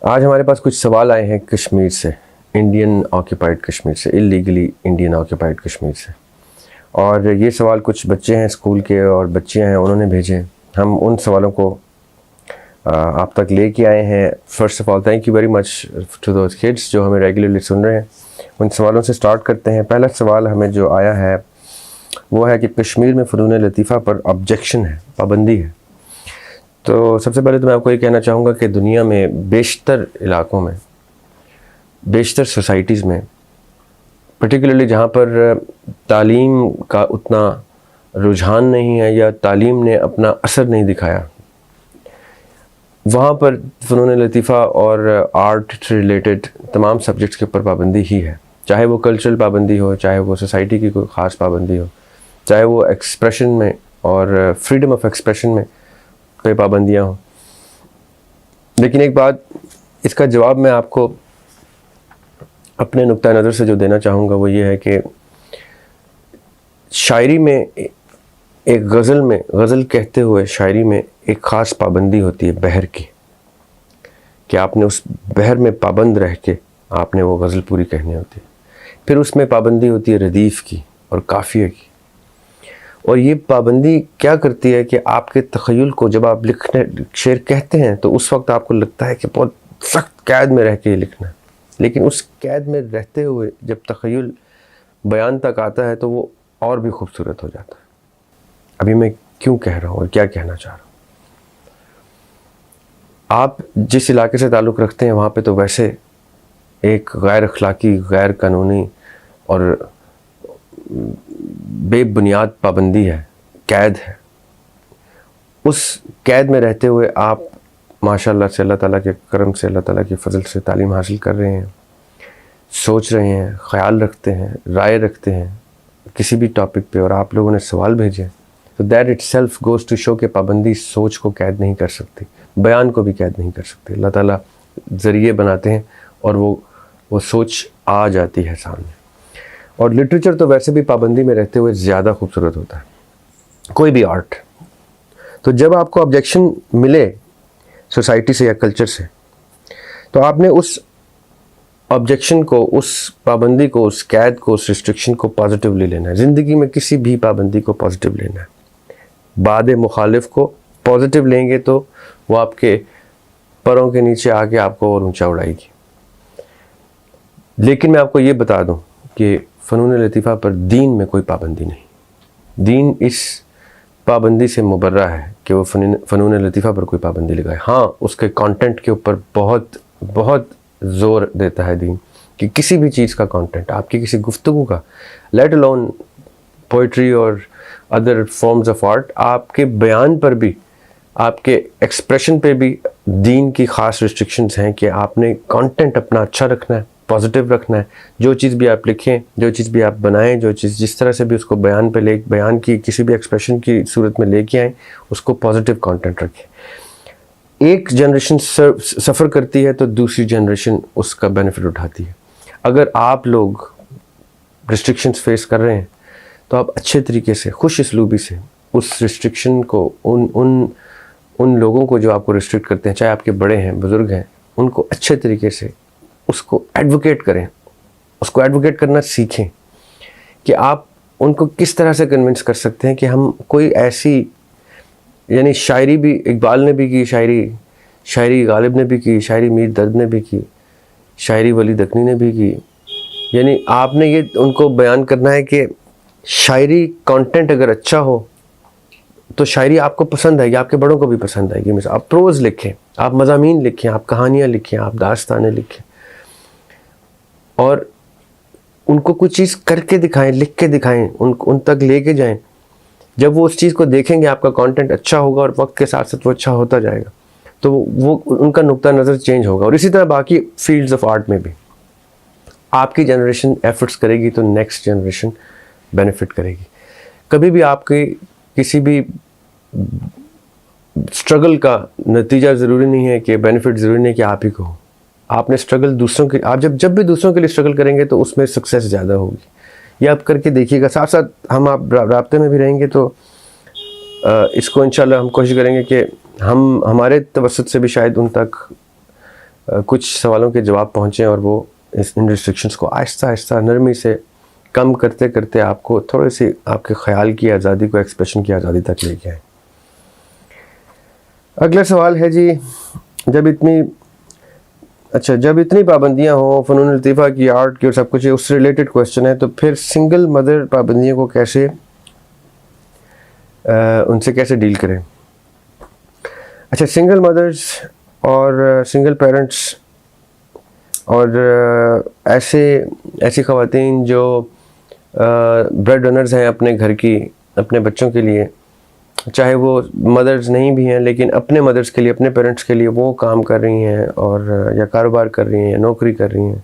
آج ہمارے پاس کچھ سوال آئے ہیں کشمیر سے، انڈین آکیپائڈ کشمیر سے، اللیگلی انڈین آکیپائڈ کشمیر سے، اور یہ سوال کچھ بچے ہیں اسکول کے اور بچیاں ہیں انہوں نے بھیجے. ہم ان سوالوں کو آپ تک لے کے آئے ہیں. First of all thank you very much to those kids جو ہمیں ریگولرلی سن رہے ہیں. ان سوالوں سے سٹارٹ کرتے ہیں. پہلا سوال ہمیں جو آیا ہے وہ ہے کہ کشمیر میں فنون لطیفہ پر آبجیکشن ہے، پابندی ہے. تو سب سے پہلے تو میں آپ کو یہ کہنا چاہوں گا کہ دنیا میں بیشتر علاقوں میں، بیشتر سوسائٹیز میں، پرٹیکولرلی جہاں پر تعلیم کا اتنا رجحان نہیں ہے یا تعلیم نے اپنا اثر نہیں دکھایا، وہاں پر فنون لطیفہ اور آرٹ سے ریلیٹڈ تمام سبجیکٹس کے اوپر پابندی ہی ہے. چاہے وہ کلچرل پابندی ہو، چاہے وہ سوسائٹی کی کوئی خاص پابندی ہو، چاہے وہ ایکسپریشن میں اور فریڈم آف ایکسپریشن میں پہ پابندیاں ہوں. لیکن ایک بات، اس کا جواب میں آپ کو اپنے نقطہ نظر سے جو دینا چاہوں گا وہ یہ ہے کہ شاعری میں ایک غزل میں، غزل کہتے ہوئے شاعری میں ایک خاص پابندی ہوتی ہے بحر کی، کہ آپ نے اس بحر میں پابند رہ کے آپ نے وہ غزل پوری کہنی ہوتی ہے. پھر اس میں پابندی ہوتی ہے ردیف کی اور قافیہ کی. اور یہ پابندی کیا کرتی ہے کہ آپ کے تخیل کو جب آپ لکھنے شعر کہتے ہیں تو اس وقت آپ کو لگتا ہے کہ بہت سخت قید میں رہ کے یہ لکھنا ہے، لیکن اس قید میں رہتے ہوئے جب تخیل بیان تک آتا ہے تو وہ اور بھی خوبصورت ہو جاتا ہے. ابھی میں کیوں کہہ رہا ہوں اور کیا کہنا چاہ رہا ہوں؟ آپ جس علاقے سے تعلق رکھتے ہیں وہاں پہ تو ویسے ایک غیر اخلاقی، غیر قانونی اور بے بنیاد پابندی ہے، قید ہے. اس قید میں رہتے ہوئے آپ ماشاء اللہ سے، اللہ تعالیٰ کے کرم سے، اللہ تعالیٰ کے فضل سے تعلیم حاصل کر رہے ہیں، سوچ رہے ہیں، خیال رکھتے ہیں، رائے رکھتے ہیں کسی بھی ٹاپک پہ، اور آپ لوگوں نے سوال بھیجے. تو that itself goes to show کہ پابندی سوچ کو قید نہیں کر سکتی، بیان کو بھی قید نہیں کر سکتی. اللہ تعالیٰ ذریعے بناتے ہیں اور وہ سوچ آ جاتی ہے سامنے. اور لٹریچر تو ویسے بھی پابندی میں رہتے ہوئے زیادہ خوبصورت ہوتا ہے، کوئی بھی آرٹ. تو جب آپ کو آبجیکشن ملے سوسائٹی سے یا کلچر سے، تو آپ نے اس آبجیکشن کو، اس پابندی کو، اس قید کو، اس ریسٹرکشن کو پازیٹیولی لینا ہے. زندگی میں کسی بھی پابندی کو پازیٹیو لینا ہے. باد مخالف کو پازیٹیو لیں گے تو وہ آپ کے پروں کے نیچے آ کے آپ کو اور اونچا اڑائے گی. لیکن میں آپ کو یہ بتا دوں کہ فنون لطیفہ پر دین میں کوئی پابندی نہیں. دین اس پابندی سے مبرہ ہے کہ وہ فنون لطیفہ پر کوئی پابندی لگائے. ہاں، اس کے کانٹینٹ کے اوپر بہت بہت زور دیتا ہے دین، کہ کسی بھی چیز کا کانٹینٹ، آپ کی کسی گفتگو کا، لیٹ الون پوئٹری اور ادر فارمز آف آرٹ، آپ کے بیان پر بھی، آپ کے ایکسپریشن پہ بھی دین کی خاص ریسٹرکشنز ہیں کہ آپ نے کانٹینٹ اپنا اچھا رکھنا ہے، پازیٹیو رکھنا ہے. جو چیز بھی آپ لکھیں، جو چیز بھی آپ بنائیں، جو چیز جس طرح سے بھی اس کو بیان کی کسی بھی ایکسپریشن کی صورت میں لے کے آئیں، اس کو پازیٹیو کانٹینٹ رکھیں. ایک جنریشن سفر کرتی ہے تو دوسری جنریشن اس کا بینیفٹ اٹھاتی ہے. اگر آپ لوگ ریسٹرکشنز فیس کر رہے ہیں تو آپ اچھے طریقے سے، خوش اسلوبی سے اس ریسٹرکشن کو، ان لوگوں کو جو آپ کو ریسٹرکٹ کرتے ہیں، چاہے آپ کے بڑے ہیں، بزرگ ہیں، ان کو اچھے طریقے سے اس کو ایڈوکیٹ کریں، اس کو ایڈوکیٹ کرنا سیکھیں کہ آپ ان کو کس طرح سے کنونس کر سکتے ہیں کہ ہم کوئی ایسی، یعنی شاعری بھی اقبال نے بھی کی، شاعری غالب نے بھی کی، شاعری میر درد نے بھی کی، شاعری ولی دکنی نے بھی کی. یعنی آپ نے یہ ان کو بیان کرنا ہے کہ شاعری کانٹینٹ اگر اچھا ہو تو شاعری آپ کو پسند آئے گی، آپ کے بڑوں کو بھی پسند آئے گی. مثلا آپ پروز لکھیں، آپ مضامین لکھیں، آپ کہانیاں لکھیں، آپ داستانیں لکھیں، اور ان کو کچھ چیز کر کے دکھائیں، لکھ کے دکھائیں، ان تک لے کے جائیں. جب وہ اس چیز کو دیکھیں گے، آپ کا کانٹینٹ اچھا ہوگا اور وقت کے ساتھ ساتھ وہ اچھا ہوتا جائے گا، تو وہ ان کا نقطہ نظر چینج ہوگا. اور اسی طرح باقی فیلڈز آف آرٹ میں بھی آپ کی جنریشن ایفرٹس کرے گی تو نیکسٹ جنریشن بینیفٹ کرے گی. کبھی بھی آپ کی کسی بھی اسٹرگل کا نتیجہ ضروری نہیں ہے کہ بینیفٹ ضروری نہیں ہے کہ آپ ہی کو ہو. آپ نے اسٹرگل دوسروں کے، آپ جب بھی دوسروں کے لیے اسٹرگل کریں گے تو اس میں سکسیس زیادہ ہوگی. یہ آپ کر کے دیکھیے گا. ساتھ ساتھ ہم آپ رابطے میں بھی رہیں گے تو اس کو انشاءاللہ ہم کوشش کریں گے کہ ہمارے توسط سے بھی شاید ان تک کچھ سوالوں کے جواب پہنچیں اور وہ ان ریسٹرکشنس کو آہستہ آہستہ نرمی سے کم کرتے کرتے آپ کو تھوڑی سی آپ کے خیال کی آزادی کو ایکسپریشن کی آزادی تک لے کے آئیں. اگلا سوال ہے جی، جب اتنی پابندیاں ہوں فنون لطیفہ کی، آرٹ کی اور سب کچھ، اس سے ریلیٹڈ کویشچن ہے، تو پھر سنگل مدر پابندیوں کو کیسے ان سے کیسے ڈیل کریں؟ اچھا، سنگل مدرز اور سنگل پیرنٹس اور ایسی خواتین جو بریڈ ارنرز ہیں اپنے گھر کی، اپنے بچوں کے لیے، چاہے وہ مدرز نہیں بھی ہیں لیکن اپنے مدرز کے لیے، اپنے پیرنٹس کے لیے وہ کام کر رہی ہیں اور یا کاروبار کر رہی ہیں یا نوکری کر رہی ہیں،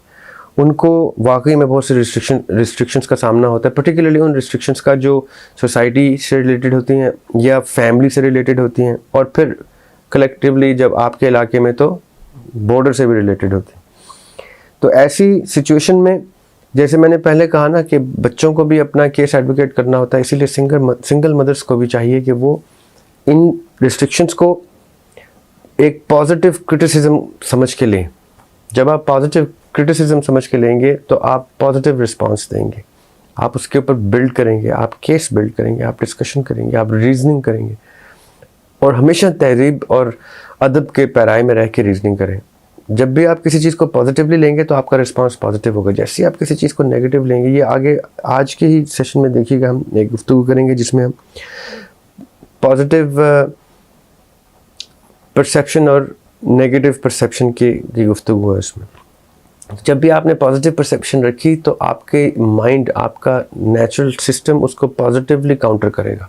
ان کو واقعی میں بہت سے ریسٹرکشنس کا سامنا ہوتا ہے، پرٹیکولرلی ان ریسٹرکشنس کا جو سوسائٹی سے ریلیٹڈ ہوتی ہیں یا فیملی سے ریلیٹڈ ہوتی ہیں، اور پھر کلیکٹیولی جب آپ کے علاقے میں تو بارڈر سے بھی ریلیٹڈ ہوتی ہیں. تو ایسی سچویشن میں جیسے میں نے پہلے کہا نا کہ بچوں کو بھی اپنا کیس ایڈوکیٹ کرنا ہوتا ہے، اسی لیے سنگل مدرس کو بھی چاہیے کہ وہ ان ریسٹرکشنس کو ایک پازیٹیو کرٹیسزم سمجھ کے لیں. جب آپ پازیٹیو کرٹیسزم سمجھ کے لیں گے تو آپ پازیٹیو رسپانس دیں گے، آپ اس کے اوپر بلڈ کریں گے، آپ کیس بلڈ کریں گے، آپ ڈسکشن کریں گے، آپ ریزننگ کریں گے، اور ہمیشہ تہذیب اور ادب کے پیرائے میں رہ کے ریزننگ کریں. جب بھی آپ کسی چیز کو پازیٹیولی لیں گے تو آپ کا رسپانس پازیٹیو ہوگا. جیسے ہی آپ کسی چیز کو نیگیٹو لیں گے، یہ آگے آج کے ہی سیشن میں دیکھیے گا، ہم ایک گفتگو کریں گے جس میں ہم پازیٹیو پرسیپشن اور نیگیٹو پرسیپشن کی گفتگو ہے. اس میں جب بھی آپ نے پازیٹیو پرسیپشن رکھی تو آپ کے مائنڈ، آپ کا نیچرل سسٹم اس کو پازیٹیولی کاؤنٹر کرے گا.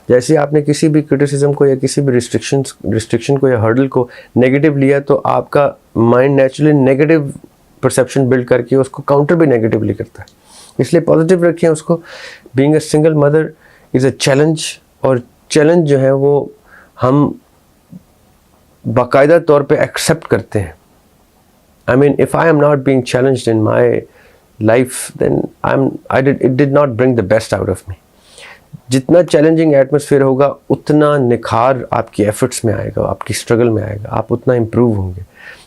جیسے آپ نے کسی بھی کرٹیسزم کو یا کسی بھی ریسٹرکشن کو یا ہرڈل کو نیگیٹو لیا تو آپ کا mind naturally negative perception build کر کے اس کو کاؤنٹر بھی نیگیٹولی کرتا ہے. اس لیے پازیٹیو رکھیں اس کو. Being a single mother is a challenge, اور چیلنج جو ہے وہ ہم باقاعدہ طور پہ ایکسیپٹ کرتے ہیں. I mean, if I am not being challenged in my life, then it did not bring the best out of me. جتنا چیلنجنگ ایٹماسفیئر ہوگا اتنا نکھار آپ کی ایفرٹس میں آئے گا، آپ کی اسٹرگل میں آئے گا، آپ اتنا امپروو ہوں گے.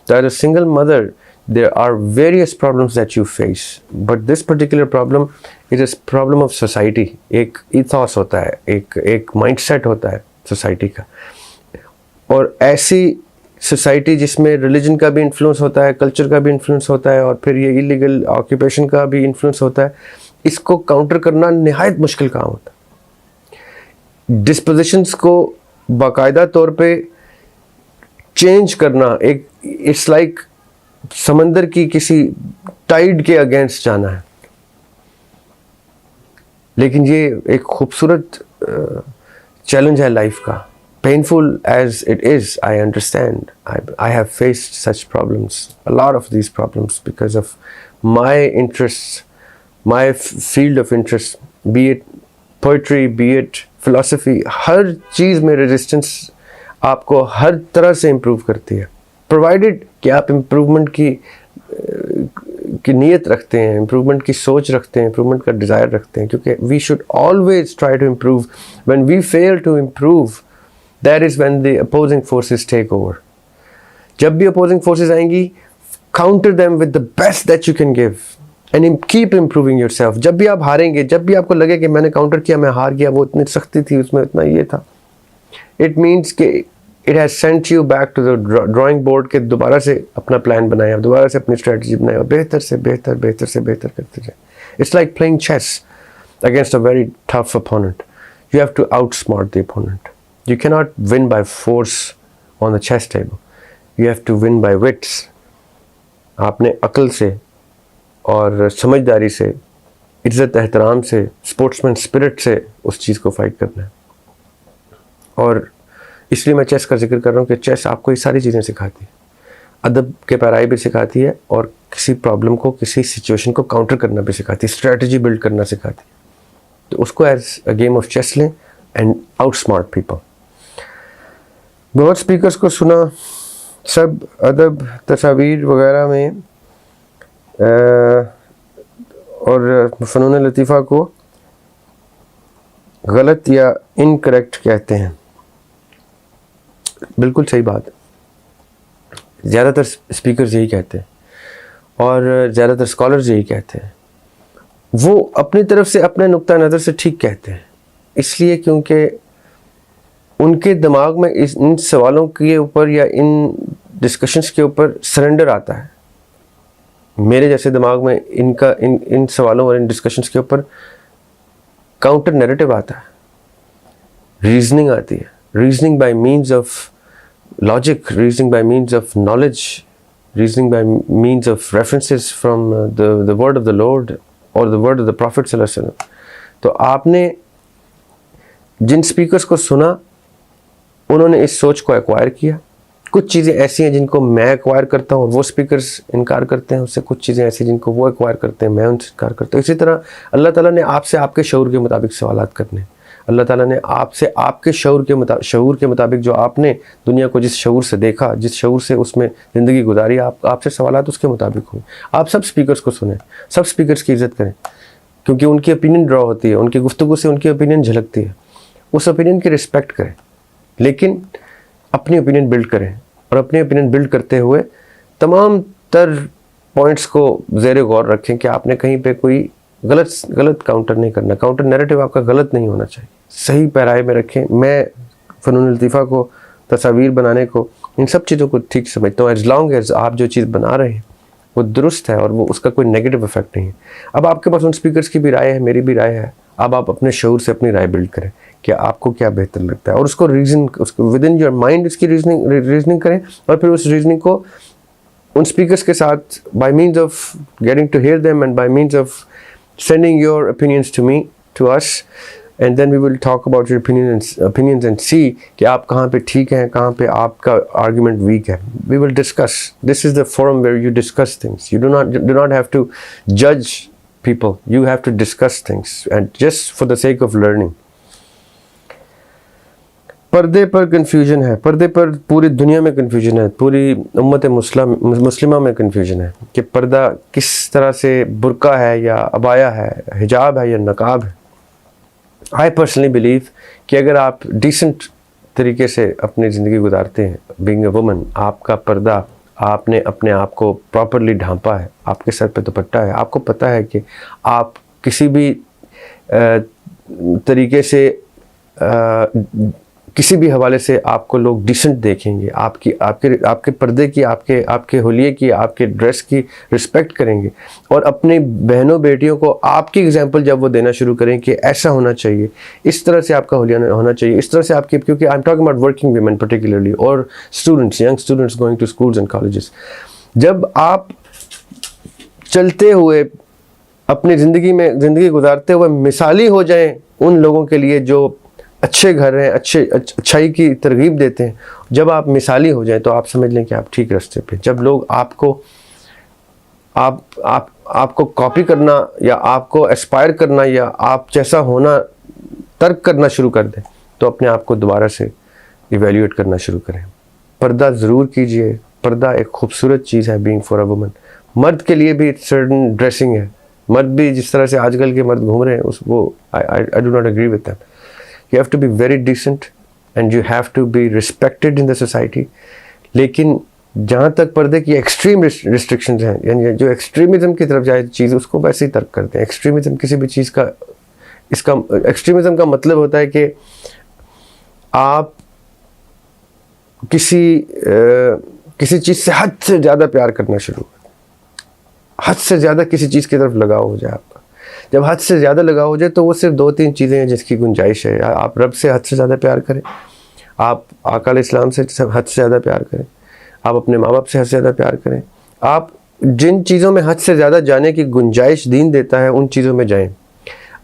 تو as a single mother there are various problems that you face, but this particular problem is a problem of society. ایک ایتھوس ہوتا ہے، ایک مائنڈ سیٹ ہوتا ہے سوسائٹی کا، اور ایسی سوسائٹی جس میں ریلیجن کا بھی انفلوئنس ہوتا ہے، کلچر کا بھی انفلوئنس ہوتا ہے، اور پھر یہ ایلیگل آکوپیشن کا بھی انفلوئنس ہوتا ہے. اس کو کاؤنٹر کرنا نہایت مشکل کام ہوتا ہے. ڈسپوزیشنس کو باقاعدہ طور پہ چینج کرنا اٹس لائک سمندر کی کسی ٹائیڈ کے اگینسٹ جانا ہے. لیکن یہ ایک خوبصورت چیلنج ہے لائف کا. Painful as it is, I understand. I have faced such problems, a lot of these problems, because of my interests, my field of interest, be it poetry, be it philosophy. ہر چیز میں resistance آپ کو ہر طرح سے improve کرتی ہے، provided کہ آپ امپروومنٹ کی نیت رکھتے ہیں، امپروومنٹ کی سوچ رکھتے ہیں، امپروومنٹ کا ڈیزائر رکھتے ہیں. کیونکہ we should always try to improve. When we fail to improve, that is when the opposing forces take over. جب بھی opposing forces آئیں گی, counter them with the best that you can give and keep improving yourself. جب بھی آپ ہاریں گے، جب بھی آپ کو لگے کہ میں نے کاؤنٹر کیا، میں ہار گیا، وہ اتنی سختی تھی اس میں، اتنا یہ تھا، it means کہ it has sent you back to the drawing board کہ دوبارہ سے اپنا پلان بنائیں، آپ دوبارہ سے اپنی اسٹریٹجی بنائیں اور بہتر سے بہتر کرتے جائیں. It's like playing chess against a very tough opponent. You have to outsmart the opponent. You cannot win by force on the chess table. You have to win by wits. آپ نے عقل سے اور سمجھداری سے، عزت احترام سے، اسپورٹس مین اسپرٹ سے اس چیز کو فائٹ کرنا ہے. اور اس لیے میں چیس کا ذکر کر رہا ہوں کہ چیس آپ کو یہ ساری چیزیں سکھاتی ہے، ادب کے پیرائی بھی سکھاتی ہے، اور کسی پرابلم کو، کسی سچویشن کو کاؤنٹر کرنا بھی سکھاتی ہے، اسٹریٹجی بلڈ کرنا سکھاتی ہے. تو اس کو as a game of chess لیں اینڈ آؤٹ اسمارٹ پیپل. بہت اسپیکرس کو سنا سب ادب، تصاویر وغیرہ میں اور فنون لطیفہ کو غلط یا انکریکٹ کہتے ہیں. بالکل صحیح بات. زیادہ تر اسپیکرز یہی کہتے ہیں اور زیادہ تر اسکالرز یہی کہتے ہیں. وہ اپنی طرف سے اپنے نقطہ نظر سے ٹھیک کہتے ہیں, اس لیے کیونکہ ان کے دماغ میں ان سوالوں کے اوپر یا ان ڈسکشنز کے اوپر سرنڈر آتا ہے. میرے جیسے دماغ میں ان سوالوں اور ان ڈسکشنز کے اوپر کاؤنٹر نیریٹو آتا ہے, ریزننگ آتی ہے, reasoning by means of logic, reasoning by means of knowledge, reasoning by means of references from the word of the Lord اور the word of the Prophet صلی اللہ علیہ وسلم. تو آپ نے جن اسپیکرس کو سنا انہوں نے اس سوچ کو ایکوائر کیا. کچھ چیزیں ایسی ہیں جن کو میں ایکوائر کرتا ہوں اور وہ اسپیکرس انکار کرتے ہیں اس سے, کچھ چیزیں ایسی جن کو وہ ایکوائر کرتے ہیں میں ان سے انکار کرتا ہوں. اسی طرح اللہ تعالیٰ نے آپ سے آپ کے شعور کے مطابق سوالات کرنے. اللہ تعالیٰ نے آپ سے آپ کے شعور کے مطابق جو آپ نے دنیا کو جس شعور سے دیکھا, جس شعور سے اس میں زندگی گزاری, آپ سے سوالات اس کے مطابق ہوئے. آپ سب اسپیکرس کو سنیں, سب اسپیکرس کی عزت کریں, کیونکہ ان کی اوپینین ڈرا ہوتی ہے, ان کی گفتگو سے ان کی اوپینین جھلکتی ہے. اس اوپینین کی رسپیکٹ کریں, لیکن اپنی اوپینین بلڈ کریں, اور اپنی اوپینین بلڈ کرتے ہوئے تمام تر پوائنٹس کو زیر غور رکھیں کہ آپ نے کہیں پہ کوئی غلط کاؤنٹر نہیں کرنا. کاؤنٹر نیریٹو آپ کا غلط نہیں ہونا چاہیے, صحیح پیرائے میں رکھیں. میں فنون لطیفہ کو, تصاویر بنانے کو, ان سب چیزوں کو ٹھیک سمجھتا ہوں, ایز لانگ ایز آپ جو چیز بنا رہے ہیں وہ درست ہے اور وہ اس کا کوئی نیگیٹو افیکٹ نہیں ہے. اب آپ کے پاس ان اسپیکرس کی بھی رائے ہے, میری بھی رائے ہے. اب آپ اپنے شعور سے اپنی رائے بلڈ کریں کہ آپ کو کیا بہتر لگتا ہے, اور اس کو ود ان یور مائنڈ اس کی ریزننگ کریں, اور پھر اس ریزننگ کو ان اسپیکرس کے ساتھ by means of getting to hear them and by means of sending your opinions to us, and then we will talk about your opinions and see کہ آپ کہاں پہ ٹھیک ہیں, کہاں پہ آپ کا argument weak ہے. We will discuss. This is the forum where you discuss things. You do not have to judge people. You have to discuss things, and just for the sake of learning. پردے پر confusion ہے, پردے پر پوری دنیا میں confusion ہے, پوری امت مسلمہ میں کنفیوژن ہے کہ پردہ کس طرح سے برقع ہے یا عبایا ہے, حجاب ہے یا نقاب ہے. آئی پرسنلی بلیو کہ اگر آپ ڈیسنٹ طریقے سے اپنی زندگی گزارتے ہیں, بینگ اے وومن, آپ کا پردہ, آپ نے اپنے آپ کو پراپرلی ڈھانپا ہے, آپ کے سر پہ دوپٹہ ہے, آپ کو پتہ ہے کہ آپ کسی بھی طریقے سے کسی بھی حوالے سے آپ کو لوگ ڈیسنٹ دیکھیں گے, آپ کے پردے کی, آپ کے حلیے کی, آپ کے ڈریس کی رسپیکٹ کریں گے, اور اپنی بہنوں بیٹیوں کو آپ کی اگزامپل جب وہ دینا شروع کریں کہ ایسا ہونا چاہیے, اس طرح سے آپ کا حلیہ ہونا چاہیے, اس طرح سے آپ کی, کیونکہ I am talking about working women particularly, اور students, young students going to schools and colleges. جب آپ چلتے ہوئے اپنی زندگی گزارتے ہوئے مثالی ہو جائیں ان لوگوں کے لیے جو اچھے گھر ہیں, اچھائی کی ترغیب دیتے ہیں, جب آپ مثالی ہو جائیں تو آپ سمجھ لیں کہ آپ ٹھیک راستے پہ. جب لوگ آپ کو کاپی کرنا یا آپ کو اسپائر کرنا یا آپ جیسا ہونا ترک کرنا شروع کر دیں, تو اپنے آپ کو دوبارہ سے ایویلیویٹ کرنا شروع کریں. پردہ ضرور کیجئے, پردہ ایک خوبصورت چیز ہے بینگ فار اے وومن. مرد کے لیے بھی سرٹن ڈریسنگ ہے, مرد بھی جس طرح سے آج کل کے مرد گھوم رہے ہیں وہ I do not agree with that. You have to be very decent and you have to be respected in the society. لیکن جہاں تک پردے کی ایکسٹریم ریسٹرکشنز ہیں, یعنی جو ایکسٹریمزم کی طرف جائے چیز, اس کو ویسے ہی ترک کرتے ہیں. ایکسٹریمزم کسی بھی چیز کا, ایکسٹریمزم کا مطلب ہوتا ہے کہ آپ کسی چیز سے حد سے زیادہ پیار کرنا شروع کریں, حد سے زیادہ کسی چیز کی طرف لگاؤ ہو جائے آپ کا. جب حد سے زیادہ لگاؤ ہو جائے تو وہ صرف 2-3 چیزیں ہیں جس کی گنجائش ہے. آپ رب سے حد سے زیادہ پیار کریں, آپ آقا علیہ السلام سے حد سے زیادہ پیار کریں, آپ اپنے ماں باپ سے حد سے زیادہ پیار کریں. آپ جن چیزوں میں حد سے زیادہ جانے کی گنجائش دین دیتا ہے ان چیزوں میں جائیں.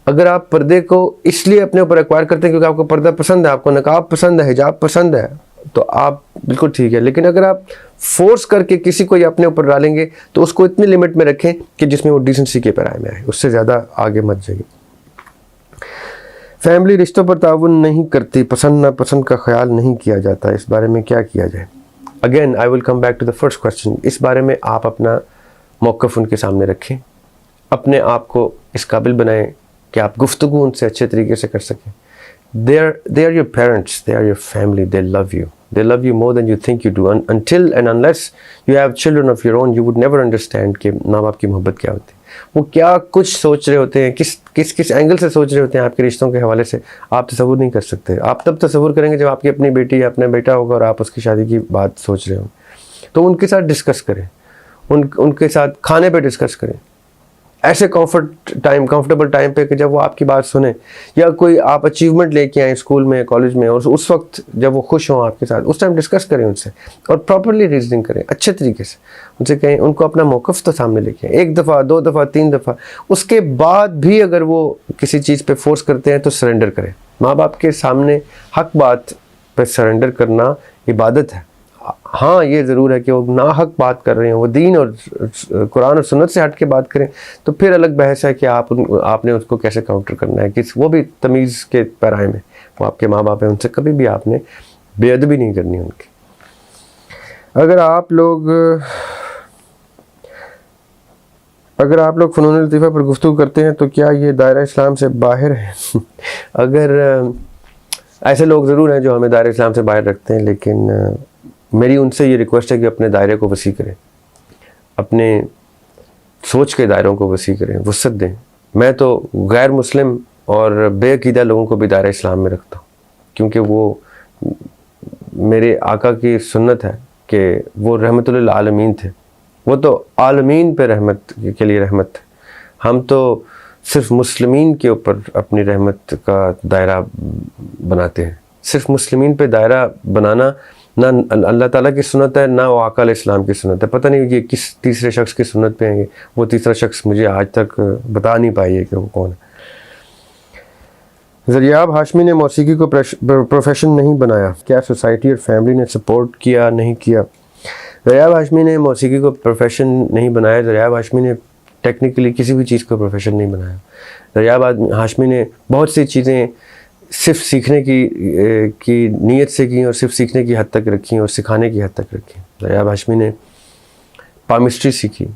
اگر آپ پردے کو اس لیے اپنے اوپر ایکوائر کرتے ہیں کیونکہ آپ کو پردہ پسند ہے, آپ کو نقاب پسند ہے, حجاب پسند ہے, تو آپ بالکل ٹھیک ہے. لیکن اگر آپ فورس کر کے کسی کو یہ اپنے اوپر ڈالیں گے تو اس کو اتنی لمٹ میں رکھیں کہ جس میں وہ ڈیسنسی کے پیرائے میں آئے, اس سے زیادہ آگے مت جائیے. فیملی رشتوں پر تعاون نہیں کرتی, پسند ناپسند کا خیال نہیں کیا جاتا, اس بارے میں کیا کیا جائے؟ Again I will come back to the first question. اس بارے میں آپ اپنا موقف ان کے سامنے رکھیں, اپنے آپ کو اس قابل بنائیں کہ آپ گفتگو ان سے اچھے طریقے سے کر سکیں. They are your parents, they are your family, they love you. They love you more than you think you do. Until and unless you have children of your own, you would never understand کہ ماں باپ کی محبت کیا ہوتی ہے. وہ کیا کچھ سوچ رہے ہوتے ہیں, کس اینگل سے سوچ رہے ہوتے ہیں آپ کے رشتوں کے حوالے سے, آپ تصور نہیں کر سکتے. آپ تب تصور کریں گے جب آپ کی اپنی بیٹی یا اپنا بیٹا ہوگا اور آپ اس کی شادی کی بات سوچ رہے ہوں. تو ان کے ساتھ ڈسکس کریں, ان کے ساتھ کھانے پہ ڈسکس کریں, ایسے کمفرٹیبل ٹائم پہ کہ جب وہ آپ کی بات سنیں, یا کوئی آپ اچیومنٹ لے کے آئیں اسکول میں کالج میں, اور اس وقت جب وہ خوش ہوں آپ کے ساتھ, اس ٹائم ڈسکس کریں ان سے, اور پراپرلی ریزننگ کریں اچھے طریقے سے. ان سے کہیں, ان کو اپنا موقف تو سامنے لے کے آئیں, 1 دفعہ 2 دفعہ 3 دفعہ. اس کے بعد بھی اگر وہ کسی چیز پہ فورس کرتے ہیں تو سرنڈر کریں. ماں باپ کے سامنے حق بات پہ سرنڈر کرنا عبادت ہے. ہاں یہ ضرور ہے کہ وہ ناحق بات کر رہے ہیں, وہ دین اور قرآن اور سنت سے ہٹ کے بات کریں, تو پھر الگ بحث ہے کہ آپ نے اس کو کیسے کاؤنٹر کرنا ہے. وہ بھی تمیز کے پیرائے میں, وہ آپ کے ماں باپ ہیں, ان سے کبھی بھی آپ نے بے ادبی نہیں کرنی ان کی. اگر آپ لوگ فنون لطیفہ پر گفتگو کرتے ہیں تو کیا یہ دائرہ اسلام سے باہر ہے؟ اگر ایسے لوگ ضرور ہیں جو ہمیں دائرہ اسلام سے باہر رکھتے ہیں, لیکن میری ان سے یہ ریکویسٹ ہے کہ اپنے دائرے کو وسیع کریں, اپنے سوچ کے دائروں کو وسیع کریں, وسعت دیں. میں تو غیر مسلم اور بے عقیدہ لوگوں کو بھی دائرہ اسلام میں رکھتا ہوں, کیونکہ وہ میرے آقا کی سنت ہے کہ وہ رحمت للعالمین تھے. وہ تو عالمین پہ رحمت کے لیے رحمت تھے. ہم تو صرف مسلمین کے اوپر اپنی رحمت کا دائرہ بناتے ہیں. صرف مسلمین پہ دائرہ بنانا نہ اللہ تعالیٰ کی سنت ہے, نہ وہ آقا علیہ السلام کی سنت ہے. پتہ نہیں یہ کس تیسرے شخص کی سنت پہ ہیں, وہ تیسرا شخص مجھے آج تک بتا نہیں پائی ہے کہ وہ کون ہے. زریاب ہاشمی نے موسیقی کو پروفیشن نہیں بنایا, کیا سوسائٹی اور فیملی نے سپورٹ کیا نہیں کیا؟ زریاب ہاشمی نے موسیقی کو پروفیشن نہیں بنایا. زریاب ہاشمی نے ٹیکنیکلی کسی بھی چیز کو پروفیشن نہیں بنایا. زریاب ہاشمی نے بہت سی چیزیں صرف سیکھنے کی نیت سے کی, اور صرف سیکھنے کی حد تک رکھی اور سکھانے کی حد تک رکھی. زریاب ہاشمی نے پامسٹری سیکھی,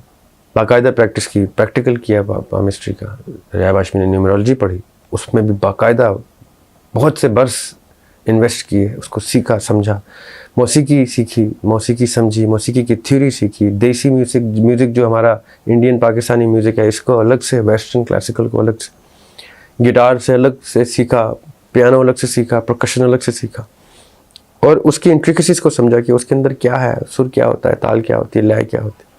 باقاعدہ پریکٹس کی, پریکٹیکل کیا پامسٹری کا. زریاب ہاشمی نے نیومرولوجی پڑھی, اس میں بھی باقاعدہ بہت سے برس انویسٹ کیے, اس کو سیکھا سمجھا. موسیقی سیکھی, موسیقی سمجھی, موسیقی کی تھیوری سیکھی. دیسی میوزک جو ہمارا انڈین پاکستانی میوزک ہے, اس کو الگ سے, ویسٹرن کلاسیکل کو الگ سے, گٹار سے الگ سے سیکھا, پیانو الگ سے سیکھا, پرکشن الگ سے سیکھا, اور اس کی انٹریکسیز کو سمجھا کہ اس کے اندر کیا ہے, سر کیا ہوتا ہے, تال کیا ہوتی ہے, لے کیا ہوتی ہے.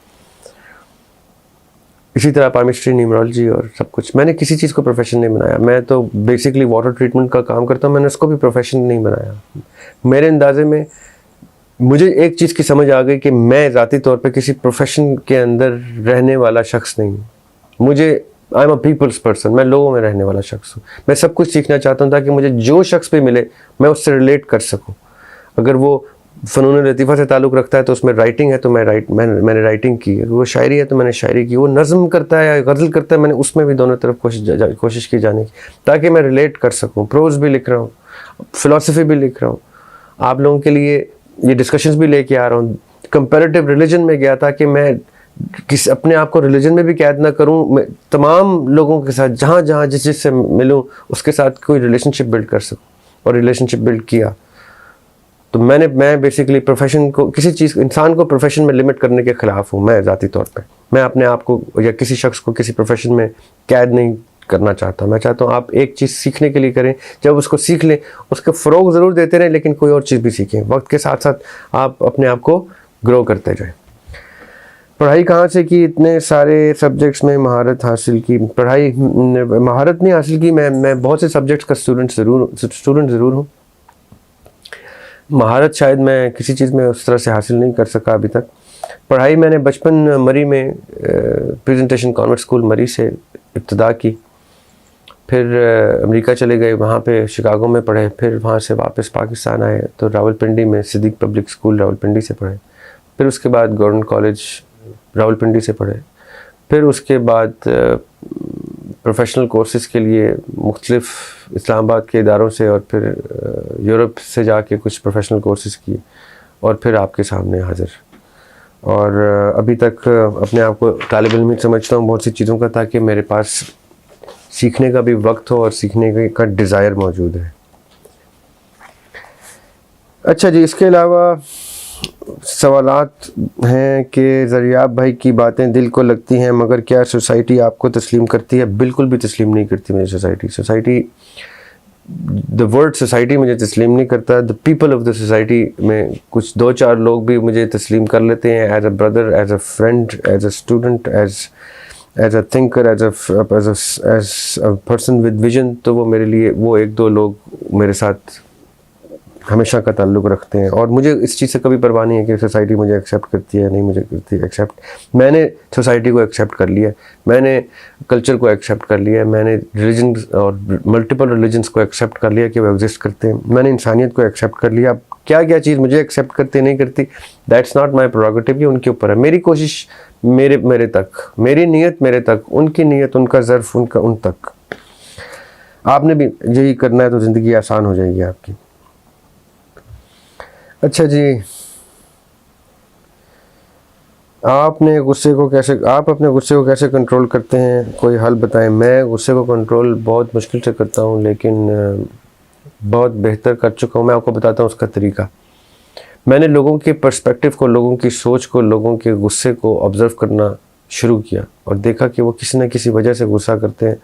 اسی طرح پامسٹری, نیومرولوجی اور سب کچھ. میں نے کسی چیز کو پروفیشن نہیں بنایا. میں تو بیسکلی واٹر ٹریٹمنٹ کا کام کرتا ہوں, میں نے اس کو بھی پروفیشن نہیں بنایا. میرے اندازے میں مجھے ایک چیز کی سمجھ آ گئی کہ میں ذاتی طور پہ کسی پروفیشن کے اندر رہنے والا شخص نہیں ہوں. مجھے I am a people's person, میں لوگوں میں رہنے والا شخص ہوں. میں سب کچھ سیکھنا چاہتا ہوں تاکہ مجھے جو شخص بھی ملے میں اس سے ریلیٹ کر سکوں. اگر وہ فنون لطیفہ سے تعلق رکھتا ہے تو اس میں رائٹنگ ہے تو میں نے رائٹنگ کی. اگر وہ شاعری ہے تو میں نے شاعری کی. وہ نظم کرتا ہے یا غزل کرتا ہے, میں نے اس میں بھی دونوں طرف کوشش کی جانے کی, تاکہ میں ریلیٹ کر سکوں. پروز بھی لکھ رہا ہوں, فلسفی بھی لکھ رہا ہوں. آپ لوگوں کے لیے یہ ڈسکشنز بھی لے کے آ رہا ہوں. کمپیریٹیو ریلیجن میں گیا تھا کہ میں اپنے آپ کو ریلیجن میں بھی قید نہ کروں. میں تمام لوگوں کے ساتھ جہاں جس سے ملوں اس کے ساتھ کوئی ریلیشن شپ بلڈ کر سکوں, اور ریلیشن شپ بلڈ کیا. تو میں بیسکلی پروفیشن کو, کسی چیز انسان کو پروفیشن میں لمٹ کرنے کے خلاف ہوں. میں ذاتی طور پہ میں اپنے آپ کو یا کسی شخص کو کسی پروفیشن میں قید نہیں کرنا چاہتا. میں چاہتا ہوں آپ ایک چیز سیکھنے کے لیے کریں, جب اس کو سیکھ لیں اس کا فروغ ضرور دیتے رہیں, لیکن کوئی اور چیز بھی سیکھیں. وقت کے ساتھ ساتھ آپ اپنے آپ کو گرو کرتے جائیں. پڑھائی کہاں سے کی؟ اتنے سارے سبجیکٹس میں مہارت حاصل کی. پڑھائی مہارت نہیں حاصل کی. میں بہت سے سبجیکٹس کا اسٹوڈنٹ ضرور ہوں. مہارت شاید میں کسی چیز میں اس طرح سے حاصل نہیں کر سکا ابھی تک. پڑھائی میں نے بچپن مری میں پریزنٹیشن کانوینٹ اسکول مری سے ابتدا کی. پھر امریکہ چلے گئے, وہاں پہ شکاگو میں پڑھے. پھر وہاں سے واپس پاکستان آئے تو راولپنڈی میں صدیق پبلک اسکول راولپنڈی سے پڑھے. پھر اس کے بعد گورنمنٹ کالج راولپنڈی سے پڑھے. پھر اس کے بعد پروفیشنل کورسز کے لیے مختلف اسلام آباد کے اداروں سے, اور پھر یورپ سے جا کے کچھ پروفیشنل کورسز کیے, اور پھر آپ کے سامنے حاضر. اور ابھی تک اپنے آپ کو طالب علم سمجھتا ہوں بہت سی چیزوں کا, تاکہ میرے پاس سیکھنے کا بھی وقت ہو اور سیکھنے کا ڈیزائر موجود ہے. اچھا جی، اس کے علاوہ سوالات ہیں کہ زریاب بھائی کی باتیں دل کو لگتی ہیں مگر کیا سوسائٹی آپ کو تسلیم کرتی ہے؟ بالکل بھی تسلیم نہیں کرتی مجھے سوسائٹی دا ورڈ سوسائٹی مجھے تسلیم نہیں کرتا. The people of the society میں کچھ 2-4 لوگ بھی مجھے تسلیم کر لیتے ہیں as a brother, as a friend, as a student, as a thinker, as a person with vision. تو وہ میرے لیے وہ 1-2 لوگ میرے ساتھ ہمیشہ کا تعلق رکھتے ہیں، اور مجھے اس چیز سے کبھی پرواہ نہیں ہے کہ سوسائٹی مجھے ایکسیپٹ کرتی ہے یا نہیں مجھے کرتی ایکسیپٹ. میں نے سوسائٹی کو ایکسیپٹ کر لیا، میں نے کلچر کو ایکسیپٹ کر لیا، میں نے ریلیجنز اور ملٹیپل ریلیجنز کو ایکسیپٹ کر لیا کہ وہ ایگزسٹ کرتے ہیں، میں نے انسانیت کو ایکسیپٹ کر لیا. اب کیا چیز مجھے ایکسیپٹ کرتی نہیں کرتی، دیٹس ناٹ مائی پریروگیٹو، یہ ان کے اوپر ہے. میری کوشش میرے تک، میری نیت میرے تک، ان کی نیت، ان کا ظرف ان تک. آپ نے بھی یہی کرنا ہے تو زندگی آسان ہو جائے گی آپ کی. اچھا جی، آپ اپنے غصے کو کیسے کنٹرول کرتے ہیں؟ کوئی حل بتائیں. میں غصے کو کنٹرول بہت مشکل سے کرتا ہوں، لیکن بہت بہتر کر چکا ہوں. میں آپ کو بتاتا ہوں اس کا طریقہ. میں نے لوگوں کے پرسپیکٹیو کو، لوگوں کی سوچ کو، لوگوں کے غصے کو آبزرو کرنا شروع کیا اور دیکھا کہ وہ کسی نہ کسی وجہ سے غصہ کرتے ہیں.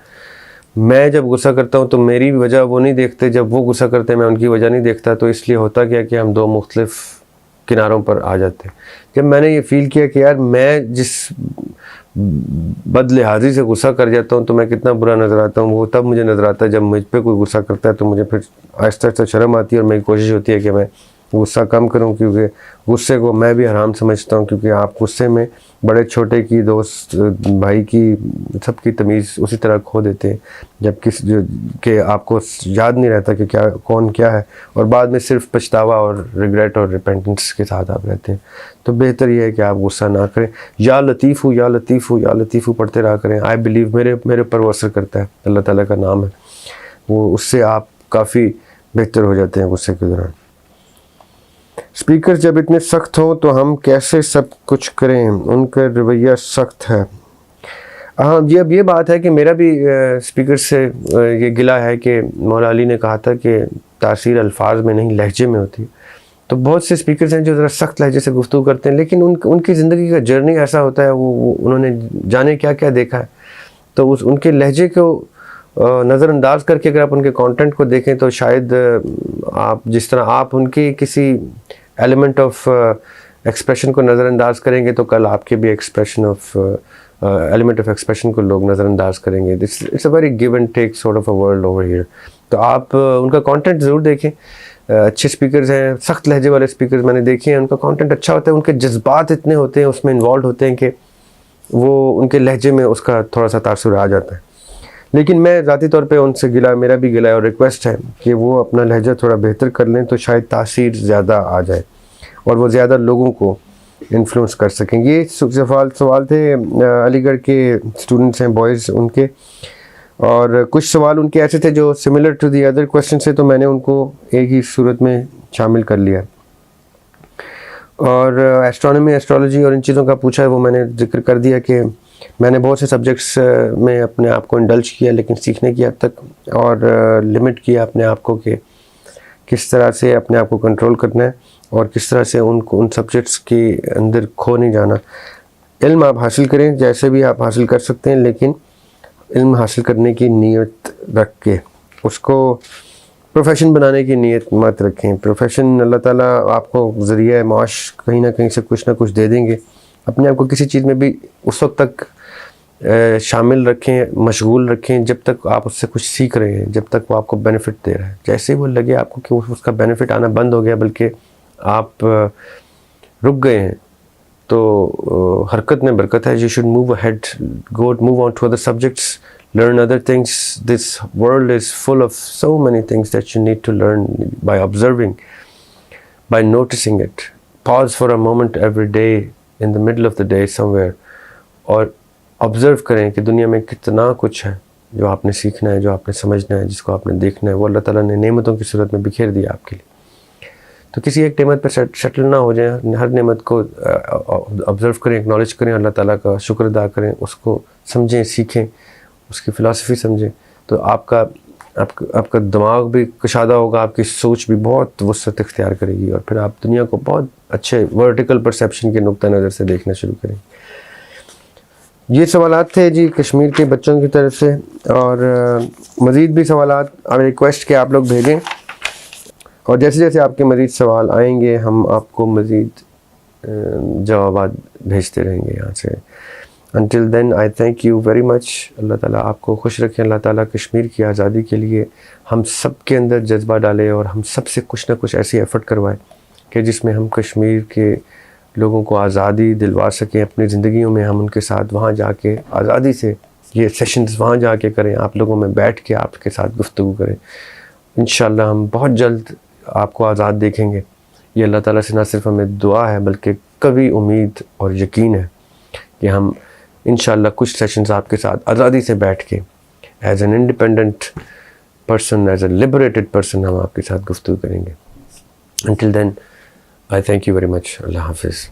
میں جب غصہ کرتا ہوں تو میری وجہ وہ نہیں دیکھتے، جب وہ غصہ کرتے ہیں میں ان کی وجہ نہیں دیکھتا. تو اس لیے ہوتا کیا کہ ہم 2 مختلف کناروں پر آ جاتے ہیں. جب میں نے یہ فیل کیا کہ یار میں جس بد لحاظی سے غصہ کر جاتا ہوں تو میں کتنا برا نظر آتا ہوں، وہ تب مجھے نظر آتا ہے جب مجھ پہ کوئی غصہ کرتا ہے. تو مجھے پھر آہستہ آہستہ شرم آتی ہے اور میری کوشش ہوتی ہے کہ میں غصہ کم کروں، کیونکہ غصے کو میں بھی حرام سمجھتا ہوں. کیونکہ آپ غصے میں بڑے چھوٹے کی، دوست بھائی کی، سب کی تمیز اسی طرح کھو دیتے ہیں، جب کہ آپ کو یاد نہیں رہتا کہ کون کیا ہے، اور بعد میں صرف پچھتاوا اور ریگریٹ اور ریپینٹنس کے ساتھ آپ رہتے ہیں. تو بہتر یہ ہے کہ آپ غصہ نہ کریں. یا لطیف ہو، یا لطیف ہو، یا لطیف ہو پڑھتے رہا کریں. آئی بلیو میرے اوپر وہ اثر کرتا ہے، اللہ تعالیٰ کا نام ہے وہ، اس سے آپ کافی بہتر ہو جاتے ہیں غصے کے دوران. اسپیکر جب اتنے سخت ہوں تو ہم کیسے سب کچھ کریں؟ ان کا رویہ سخت ہے. ہاں جی، اب یہ بات ہے کہ میرا بھی اسپیکر سے یہ گلہ ہے کہ مولا علی نے کہا تھا کہ تاثیر الفاظ میں نہیں لہجے میں ہوتی. تو بہت سے اسپیکرز ہیں جو ذرا سخت لہجے سے گفتگو کرتے ہیں، لیکن ان کی زندگی کا جرنی ایسا ہوتا ہے، وہ انہوں نے جانے کیا دیکھا ہے. تو ان کے لہجے کو نظر انداز کر کے اگر آپ ان کے کانٹینٹ کو دیکھیں تو شاید آپ جس طرح آپ ان کی کسی ایلیمنٹ آف ایکسپریشن کو نظر انداز کریں گے تو کل آپ کے بھی ایلیمنٹ آف ایکسپریشن کو لوگ نظر انداز کریں گے. It's a very give and take sort of a world over here. تو آپ ان کا کانٹینٹ ضرور دیکھیں. اچھے اسپیکرز ہیں، سخت لہجے والے اسپیکرز میں نے دیکھے ہیں، ان کا کانٹینٹ اچھا ہوتا ہے، ان کے جذبات اتنے ہوتے ہیں، اس میں انوالوڈ ہوتے ہیں کہ وہ ان کے لہجے میں اس کا تھوڑا سا تاثر آ جاتا ہے. لیکن میں ذاتی طور پہ ان سے میرا بھی گلہ ہے اور ریکویسٹ ہے کہ وہ اپنا لہجہ تھوڑا بہتر کر لیں تو شاید تاثیر زیادہ آ جائے اور وہ زیادہ لوگوں کو انفلوئنس کر سکیں. یہ سوال تھے علی گڑھ کے اسٹوڈنٹس ہیں، بوائز ان کے، اور کچھ سوال ان کے ایسے تھے جو similar to the other question سے، تو میں نے ان کو ایک ہی صورت میں شامل کر لیا. اور ایسٹرالوجی اور ان چیزوں کا پوچھا ہے، وہ میں نے ذکر کر دیا کہ میں نے بہت سے سبجیکٹس میں اپنے آپ کو انڈلج کیا، لیکن سیکھنے کی حد تک، اور لمٹ کیا اپنے آپ کو کہ کس طرح سے اپنے آپ کو کنٹرول کرنا ہے اور کس طرح سے ان سبجیکٹس کے اندر کھو نہیں جانا. علم آپ حاصل کریں، جیسے بھی آپ حاصل کر سکتے ہیں، لیکن علم حاصل کرنے کی نیت رکھ کے اس کو پروفیشن بنانے کی نیت مت رکھیں. پروفیشن اللہ تعالیٰ آپ کو ذریعہ معاش کہیں نہ کہیں سے کچھ نہ کچھ دے دیں گے. اپنے آپ کو کسی چیز میں بھی اس وقت تک شامل رکھیں، مشغول رکھیں جب تک آپ اس سے کچھ سیکھ رہے ہیں، جب تک وہ آپ کو بینیفٹ دے رہا ہے. جیسے وہ لگے آپ کو کہ اس کا بینیفٹ آنا بند ہو گیا، بلکہ آپ رک گئے ہیں، تو حرکت میں برکت ہے. You should move ahead, move on to other subjects, learn other things. This world is full of so many things that you need to learn by observing, by noticing it. Pause for a moment every day, in the middle of the day somewhere, اور observe کریں کہ دنیا میں کتنا کچھ ہے جو آپ نے سیکھنا ہے، جو آپ نے سمجھنا ہے، جس کو آپ نے دیکھنا ہے. وہ اللہ تعالیٰ نے نعمتوں کی صورت میں بکھیر دیا آپ کے لیے. تو کسی ایک نعمت پہ سیٹل نہ ہو جائیں، ہر نعمت کو آبزرو کریں، اکنالج کریں، اللہ تعالیٰ کا شکر ادا کریں، اس کو سمجھیں، سیکھیں، اس کی فلاسفی سمجھیں. تو آپ کا آپ کا دماغ بھی کشادہ ہوگا, آپ کی سوچ بھی بہت وسعت اختیار کرے گی, اور پھر آپ دنیا کو بہت اچھے ورٹیکل پرسیپشن کے نقطہ نظر سے دیکھنا شروع کریں گے. یہ سوالات تھے جی کشمیر کے بچوں کی طرف سے, اور مزید بھی سوالات آپ ریکویسٹ کہ آپ لوگ بھیجیں, اور جیسے جیسے آپ کے مزید سوال آئیں گے ہم آپ کو مزید جوابات بھیجتے رہیں گے یہاں سے. Until then I thank you very much. اللہ تعالیٰ آپ کو خوش رکھیں, اللہ تعالیٰ کشمیر کی آزادی کے لیے ہم سب کے اندر جذبہ ڈالے, اور ہم سب سے کچھ نہ کچھ ایسی ایفرٹ کروائے کہ جس میں ہم کشمیر کے لوگوں کو آزادی دلوا سکیں اپنی زندگیوں میں. ہم ان کے ساتھ وہاں جا کے آزادی سے یہ سیشنز وہاں جا کے کریں, آپ لوگوں میں بیٹھ کے آپ کے ساتھ گفتگو کریں. انشاءاللہ ہم بہت جلد آپ کو آزاد دیکھیں گے. یہ اللہ تعالیٰ سے نہ صرف ہمیں دعا ہے بلکہ قوی امید اور یقین ہے کہ ہم انشاءاللہ کچھ سیشنز آپ کے ساتھ آزادی سے بیٹھ کے as an independent person, as a liberated person ہم آپ کے ساتھ گفتگو کریں گے. Until then I thank you very much. اللہ حافظ.